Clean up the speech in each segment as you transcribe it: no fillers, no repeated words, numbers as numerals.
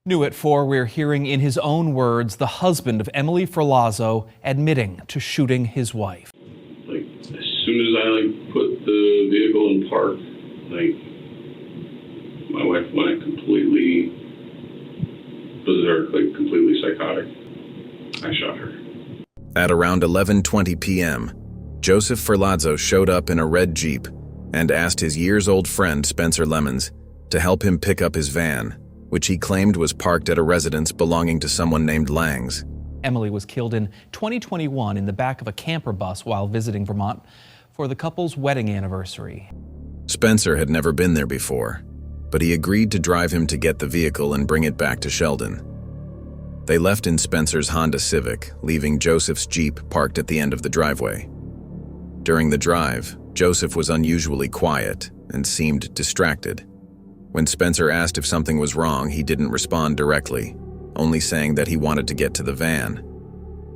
New at 4, we're hearing in his own words the husband of Emily Ferlazzo admitting to shooting his wife. Like, as soon as I put the vehicle in park, my wife went completely berserk, completely psychotic. I shot her. At around 11:20 p.m., Joseph Ferlazzo showed up in a red Jeep and asked his years-old friend Spencer Lemons to help him pick up his van, which he claimed was parked at a residence belonging to someone named Langs. Emily was killed in 2021 in the back of a camper bus while visiting Vermont for the couple's wedding anniversary. Spencer had never been there before, but he agreed to drive him to get the vehicle and bring it back to Sheldon. They left in Spencer's Honda Civic, leaving Joseph's Jeep parked at the end of the driveway. During the drive, Joseph was unusually quiet and seemed distracted. When Spencer asked if something was wrong, he didn't respond directly, only saying that he wanted to get to the van.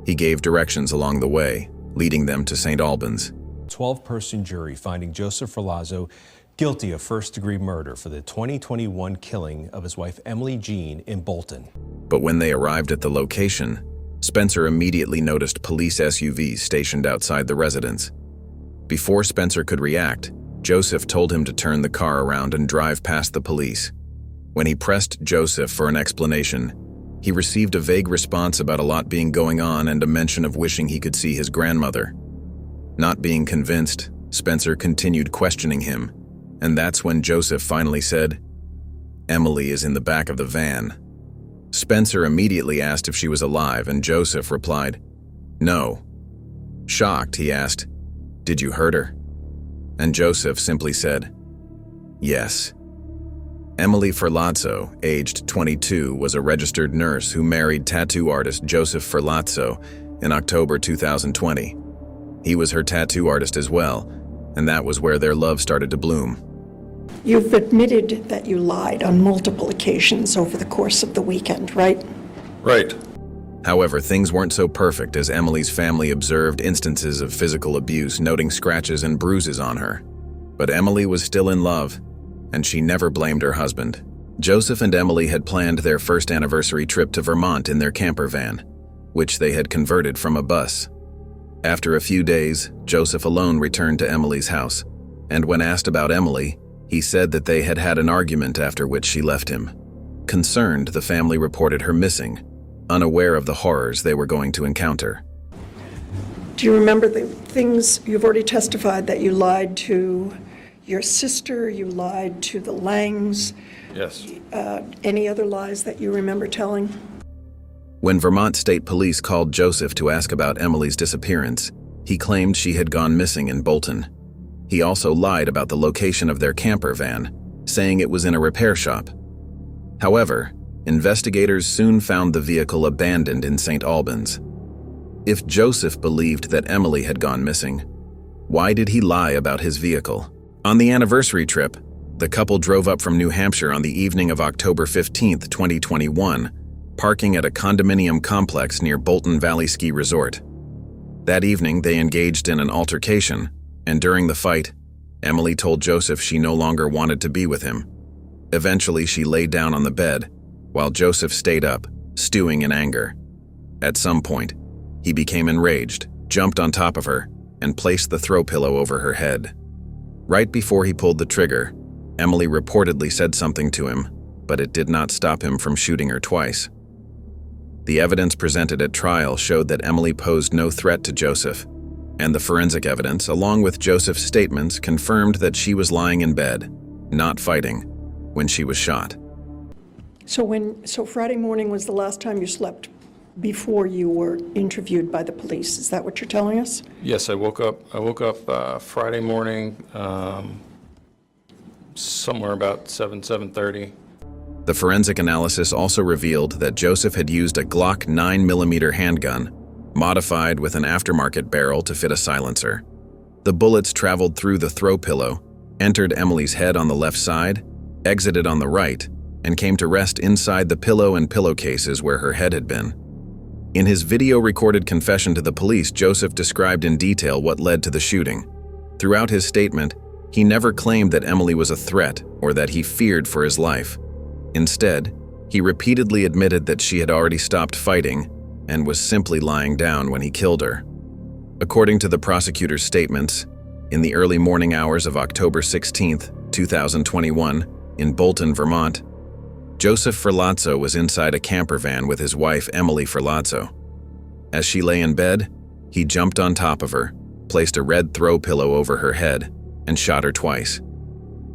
He gave directions along the way, leading them to St. Albans. 12-person jury finding Joseph Ferlazzo guilty of first-degree murder for the 2021 killing of his wife Emily Jean in Bolton. But when they arrived at the location, Spencer immediately noticed police SUVs stationed outside the residence. Before Spencer could react, Joseph told him to turn the car around and drive past the police. When he pressed Joseph for an explanation, he received a vague response about a lot being going on and a mention of wishing he could see his grandmother. Not being convinced, Spencer continued questioning him, and that's when Joseph finally said, "Emily is in the back of the van." Spencer immediately asked if she was alive, and Joseph replied, "No." Shocked, he asked, "Did you hurt her?" And Joseph simply said, "Yes." Emily Ferlazzo, aged 22, was a registered nurse who married tattoo artist Joseph Ferlazzo in October 2020. He was her tattoo artist as well, and that was where their love started to bloom. You've admitted that you lied on multiple occasions over the course of the weekend, right? Right. However, things weren't so perfect, as Emily's family observed instances of physical abuse, noting scratches and bruises on her. But Emily was still in love, and she never blamed her husband. Joseph and Emily had planned their first anniversary trip to Vermont in their camper van, which they had converted from a bus. After a few days, Joseph alone returned to Emily's house, and when asked about Emily, he said that they had had an argument after which she left him. Concerned, the family reported her missing, unaware of the horrors they were going to encounter. Do you remember the things you've already testified that you lied to your sister, you lied to the Langs? Yes. Any other lies that you remember telling? When Vermont State Police called Joseph to ask about Emily's disappearance, he claimed she had gone missing in Bolton. He also lied about the location of their camper van, saying it was in a repair shop. However, investigators soon found the vehicle abandoned in St. Albans. If Joseph believed that Emily had gone missing, why did he lie about his vehicle? On the anniversary trip, the couple drove up from New Hampshire on the evening of October 15, 2021, parking at a condominium complex near Bolton Valley Ski Resort. That evening, they engaged in an altercation, and during the fight, Emily told Joseph she no longer wanted to be with him. Eventually, she laid down on the bed, while Joseph stayed up, stewing in anger. At some point, he became enraged, jumped on top of her, and placed the throw pillow over her head. Right before he pulled the trigger, Emily reportedly said something to him, but it did not stop him from shooting her twice. The evidence presented at trial showed that Emily posed no threat to Joseph, and the forensic evidence, along with Joseph's statements, confirmed that she was lying in bed, not fighting, when she was shot. So Friday morning was the last time you slept before you were interviewed by the police. Is that what you're telling us? Yes, I woke up Friday morning, somewhere about 7:30. The forensic analysis also revealed that Joseph had used a Glock 9mm handgun, modified with an aftermarket barrel to fit a silencer. The bullets traveled through the throw pillow, entered Emily's head on the left side, exited on the right, and came to rest inside the pillow and pillowcases where her head had been. In his video-recorded confession to the police, Joseph described in detail what led to the shooting. Throughout his statement, he never claimed that Emily was a threat or that he feared for his life. Instead, He repeatedly admitted that she had already stopped fighting and was simply lying down when he killed her. According to the prosecutor's statements, in the early morning hours of October 16, 2021, in Bolton, Vermont, Joseph Ferlazzo was inside a camper van with his wife, Emily Ferlazzo. As she lay in bed, he jumped on top of her, placed a red throw pillow over her head, and shot her twice.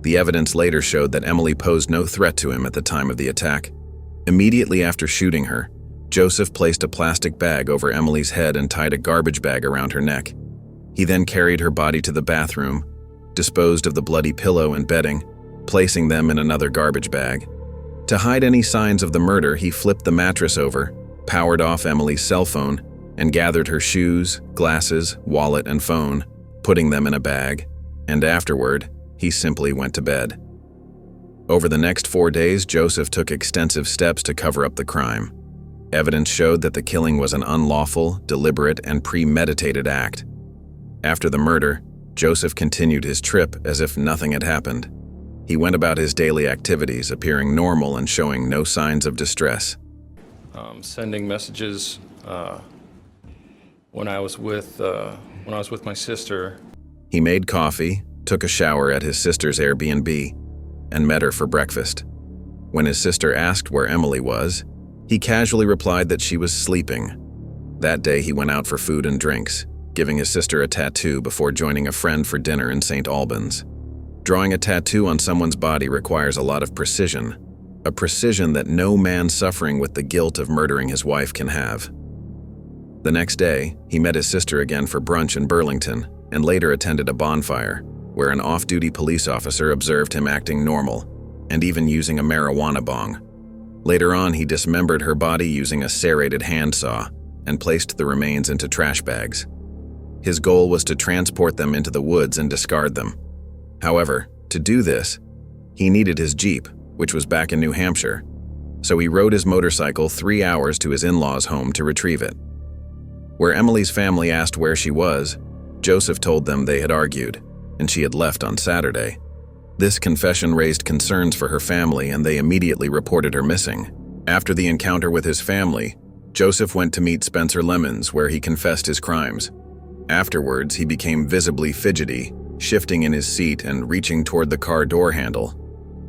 The evidence later showed that Emily posed no threat to him at the time of the attack. Immediately after shooting her, Joseph placed a plastic bag over Emily's head and tied a garbage bag around her neck. He then carried her body to the bathroom, disposed of the bloody pillow and bedding, placing them in another garbage bag. To hide any signs of the murder, he flipped the mattress over, powered off Emily's cell phone, and gathered her shoes, glasses, wallet, and phone, putting them in a bag, and afterward, he simply went to bed. Over the next 4 days, Joseph took extensive steps to cover up the crime. Evidence showed that the killing was an unlawful, deliberate, and premeditated act. After the murder, Joseph continued his trip as if nothing had happened. He went about his daily activities, appearing normal and showing no signs of distress. Sending messages when I was with my sister. He made coffee, took a shower at his sister's Airbnb, and met her for breakfast. When his sister asked where Emily was, he casually replied that she was sleeping. That day he went out for food and drinks, giving his sister a tattoo before joining a friend for dinner in St. Albans. Drawing a tattoo on someone's body requires a lot of precision, a precision that no man suffering with the guilt of murdering his wife can have. The next day, he met his sister again for brunch in Burlington and later attended a bonfire, where an off-duty police officer observed him acting normal and even using a marijuana bong. Later on, he dismembered her body using a serrated handsaw and placed the remains into trash bags. His goal was to transport them into the woods and discard them. However, to do this, he needed his Jeep, which was back in New Hampshire, so he rode his motorcycle 3 hours to his in-laws' home to retrieve it. Where Emily's family asked where she was, Joseph told them they had argued, and she had left on Saturday. This confession raised concerns for her family, and they immediately reported her missing. After the encounter with his family, Joseph went to meet Spencer Lemons, where he confessed his crimes. Afterwards, he became visibly fidgety, shifting in his seat and reaching toward the car door handle.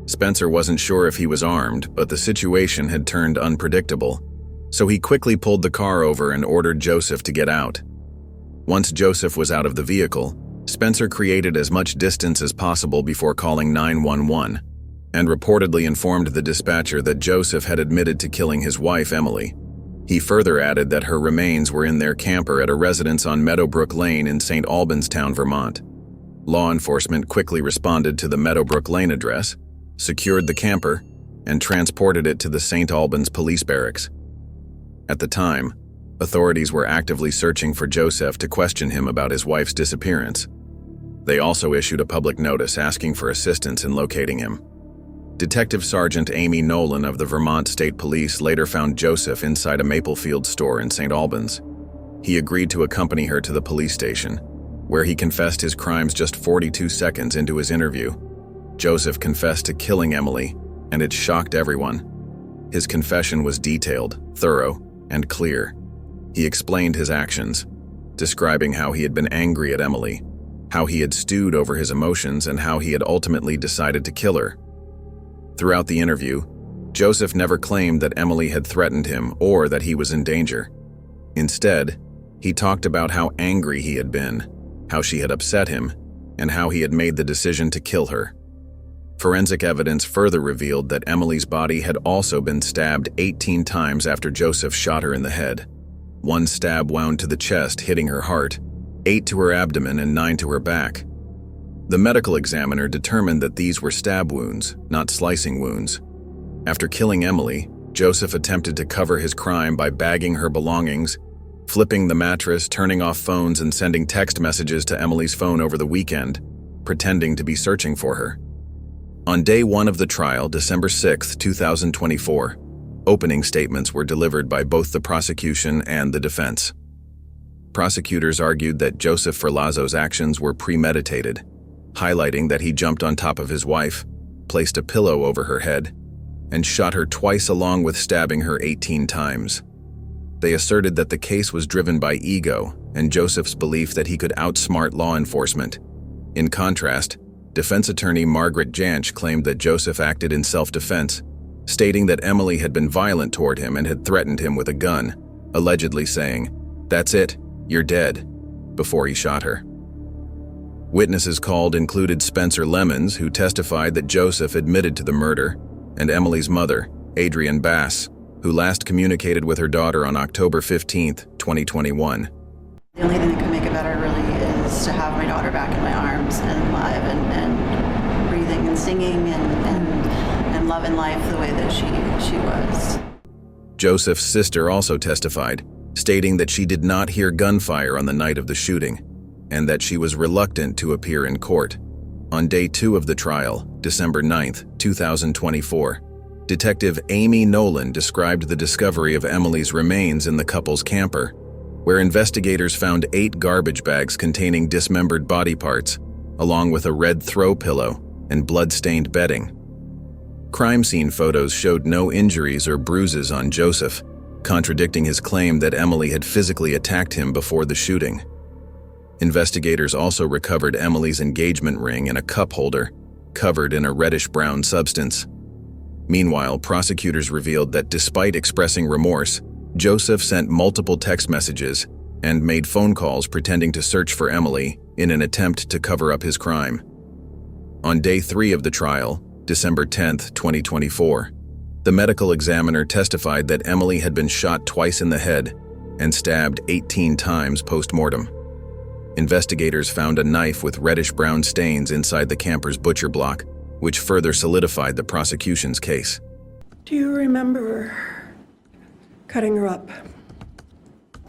Spencer wasn't sure if he was armed, but the situation had turned unpredictable, so he quickly pulled the car over and ordered Joseph to get out. Once Joseph was out of the vehicle, Spencer created as much distance as possible before calling 911, and reportedly informed the dispatcher that Joseph had admitted to killing his wife, Emily. He further added that her remains were in their camper at a residence on Meadowbrook Lane in St. Albanstown, Vermont. Law enforcement quickly responded to the Meadowbrook Lane address, secured the camper, and transported it to the St. Albans police barracks. At the time, authorities were actively searching for Joseph to question him about his wife's disappearance. They also issued a public notice asking for assistance in locating him. Detective Sergeant Amy Nolan of the Vermont State Police later found Joseph inside a Maplefield store in St. Albans. He agreed to accompany her to the police station, where he confessed his crimes just 42 seconds into his interview. Joseph confessed to killing Emily, and it shocked everyone. His confession was detailed, thorough, and clear. He explained his actions, describing how he had been angry at Emily, how he had stewed over his emotions, and how he had ultimately decided to kill her. Throughout the interview, Joseph never claimed that Emily had threatened him or that he was in danger. Instead, he talked about how angry he had been, how she had upset him, and how he had made the decision to kill her. Forensic evidence further revealed that Emily's body had also been stabbed 18 times after Joseph shot her in the head. 1 stab wound to the chest, hitting her heart, 8 to her abdomen, and 9 to her back. The medical examiner determined that these were stab wounds, not slicing wounds. After killing Emily, Joseph attempted to cover his crime by bagging her belongings, flipping the mattress, turning off phones, and sending text messages to Emily's phone over the weekend, pretending to be searching for her. On day 1 of the trial, December 6, 2024, opening statements were delivered by both the prosecution and the defense. Prosecutors argued that Joseph Ferlazzo's actions were premeditated, highlighting that he jumped on top of his wife, placed a pillow over her head, and shot her twice along with stabbing her 18 times. They asserted that the case was driven by ego and Joseph's belief that he could outsmart law enforcement. In contrast, defense attorney Margaret Jansch claimed that Joseph acted in self-defense, stating that Emily had been violent toward him and had threatened him with a gun, allegedly saying, "That's it, you're dead," before he shot her. Witnesses called included Spencer Lemons, who testified that Joseph admitted to the murder, and Emily's mother, Adrienne Bass, who last communicated with her daughter on October 15, 2021. The only thing that could make it better really is to have my daughter back in my arms and alive and breathing and singing and loving life the way that she was. Joseph's sister also testified, stating that she did not hear gunfire on the night of the shooting, and that she was reluctant to appear in court. On day 2 of the trial, December 9, 2024, Detective Amy Nolan described the discovery of Emily's remains in the couple's camper, where investigators found 8 garbage bags containing dismembered body parts, along with a red throw pillow and blood-stained bedding. Crime scene photos showed no injuries or bruises on Joseph, contradicting his claim that Emily had physically attacked him before the shooting. Investigators also recovered Emily's engagement ring in a cup holder, covered in a reddish-brown substance. Meanwhile, prosecutors revealed that despite expressing remorse, Joseph sent multiple text messages and made phone calls pretending to search for Emily in an attempt to cover up his crime. On day 3 of the trial, December 10, 2024, the medical examiner testified that Emily had been shot twice in the head and stabbed 18 times post-mortem. Investigators found a knife with reddish-brown stains inside the camper's butcher block, which further solidified the prosecution's case. Do you remember cutting her up?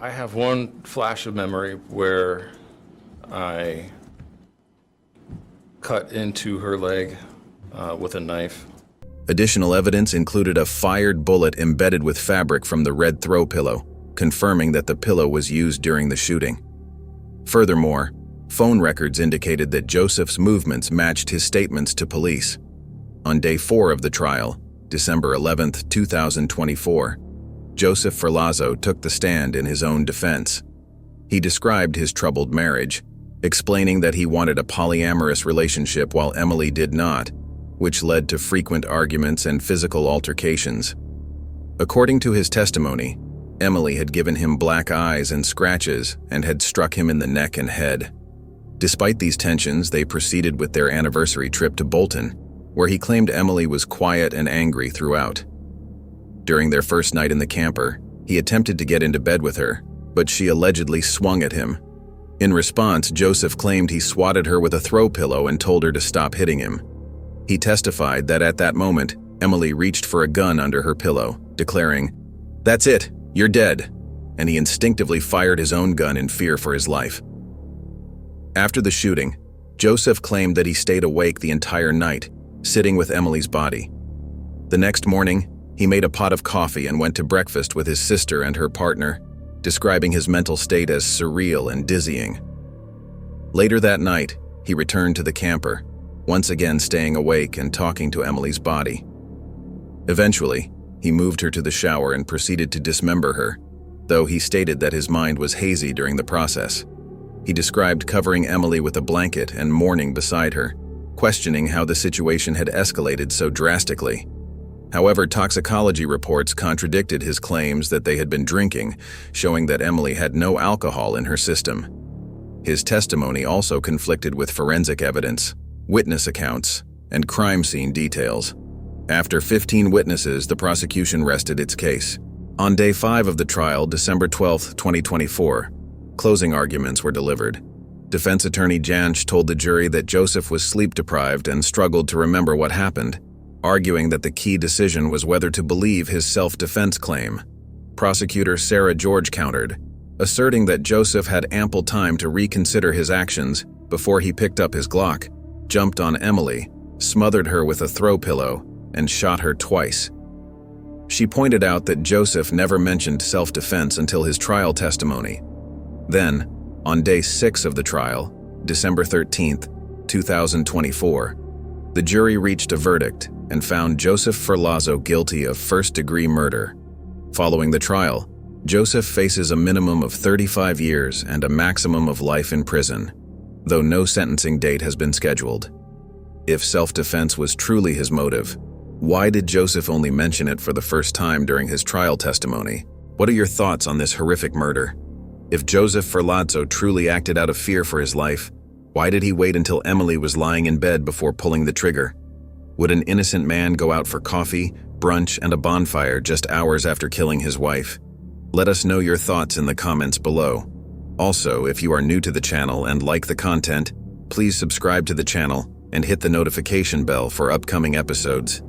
I have one flash of memory where I cut into her leg with a knife. Additional evidence included a fired bullet embedded with fabric from the red throw pillow, confirming that the pillow was used during the shooting. Furthermore, phone records indicated that Joseph's movements matched his statements to police. On day 4 of the trial, December 11, 2024, Joseph Ferlazzo took the stand in his own defense. He described his troubled marriage, explaining that he wanted a polyamorous relationship while Emily did not, which led to frequent arguments and physical altercations. According to his testimony, Emily had given him black eyes and scratches and had struck him in the neck and head. Despite these tensions, they proceeded with their anniversary trip to Bolton, where he claimed Emily was quiet and angry throughout. During their first night in the camper, he attempted to get into bed with her, but she allegedly swung at him. In response, Joseph claimed he swatted her with a throw pillow and told her to stop hitting him. He testified that at that moment, Emily reached for a gun under her pillow, declaring, "That's it, you're dead," and he instinctively fired his own gun in fear for his life. After the shooting, Joseph claimed that he stayed awake the entire night, sitting with Emily's body. The next morning, he made a pot of coffee and went to breakfast with his sister and her partner, describing his mental state as surreal and dizzying. Later that night, he returned to the camper, once again staying awake and talking to Emily's body. Eventually, he moved her to the shower and proceeded to dismember her, though he stated that his mind was hazy during the process. He described covering Emily with a blanket and mourning beside her, questioning how the situation had escalated so drastically. However, toxicology reports contradicted his claims that they had been drinking, showing that Emily had no alcohol in her system. His testimony also conflicted with forensic evidence, witness accounts, and crime scene details. After 15 witnesses, the prosecution rested its case. On day 5 of the trial, December 12, 2024, closing arguments were delivered. Defense attorney Jansch told the jury that Joseph was sleep-deprived and struggled to remember what happened, arguing that the key decision was whether to believe his self-defense claim. Prosecutor Sarah George countered, asserting that Joseph had ample time to reconsider his actions before he picked up his Glock, jumped on Emily, smothered her with a throw pillow, and shot her twice. She pointed out that Joseph never mentioned self-defense until his trial testimony. Then, on day 6 of the trial, December 13, 2024, The jury reached a verdict and found Joseph Ferlazzo guilty of first-degree murder. Following the trial, Joseph faces a minimum of 35 years and a maximum of life in prison, though no sentencing date has been scheduled. If self-defense was truly his motive, why did Joseph only mention it for the first time during his trial testimony? What are your thoughts on this horrific murder? If Joseph Ferlazzo truly acted out of fear for his life, why did he wait until Emily was lying in bed before pulling the trigger? Would an innocent man go out for coffee, brunch, and a bonfire just hours after killing his wife? Let us know your thoughts in the comments below. Also, if you are new to the channel and like the content, please subscribe to the channel and hit the notification bell for upcoming episodes.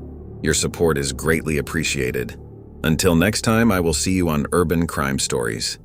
Your support is greatly appreciated. Until next time, I will see you on Urban Crime Stories.